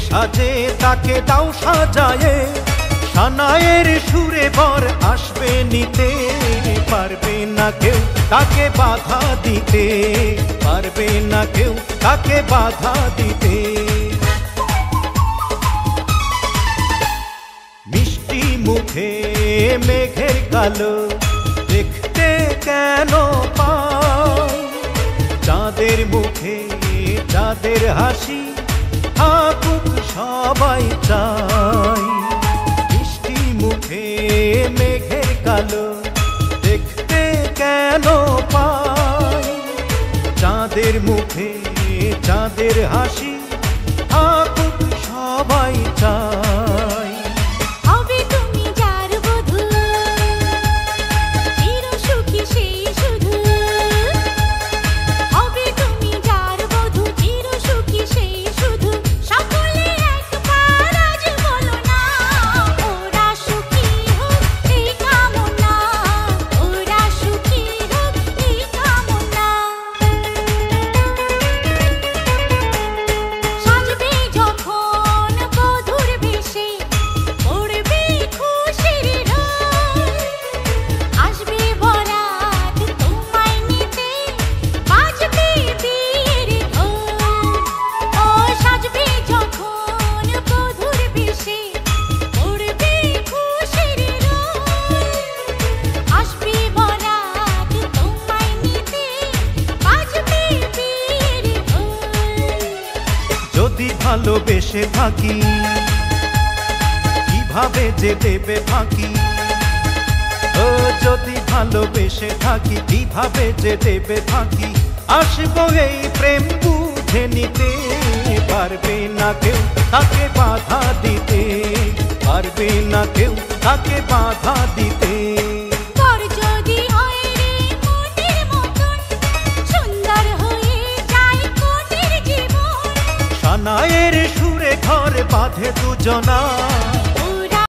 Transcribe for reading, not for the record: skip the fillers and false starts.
সাজে তাকে দাও সাজায়ে, সানায়ের সুরে বর আসবে নিতে। পারবে না কেউ তাকে বাধা দিতে, পারবে না কেউ তাকে বাধা দিতে। মিষ্টি মুখে মেঘের কালো দেখতে কেন পাই, চাঁদের মুখে চাঁদের হাসি থাকুক সবাই চাই। মিষ্টি মুখে মেঘের কালো দেখতে কেন পাই, চাঁদের মুখে চাঁদের হাসি থাকুক সবাই চাই। হবে তুমি যার বধূ, চির সুখী সেই শুধু। হবে তুমি যার বধূ, চির সুখী সেই শুধু। সকলে একবার আজ বলো না, ওরা সুখী হোক এই কামনা, ওরা সুখী হোক এই কামনা। সাজবে যখন বধূর বেশে, পড়বে খুশির রোল। আসবে বরাত তোমায় নিতে, বাজবে বিয়ের ঢোল। ও সাজবে যখন বধূর বেশে, পড়বে খুশির রোল। আসবে বরাত তোমায় নিতে, বাজবে বিয়ের ঢোল। যদি ভালোবেসে থাকি কিভাবে যে দেবে ফাঁকি, ও যদি ভালোবেসে থাকি কিভাবে যে দেবে ফাঁকি। আসবো এই প্রেম বুঝে নিতে, পারবে না কেউ তাকে বাধা দিতে, পারবে না কেউ তাকে বাধা দিতে। বর যদি হয় রে মনের মতন, সুন্দর হয়ে যায় কনের জীবন। সানায়ের সুরে ঘর বাঁধে দুজনা,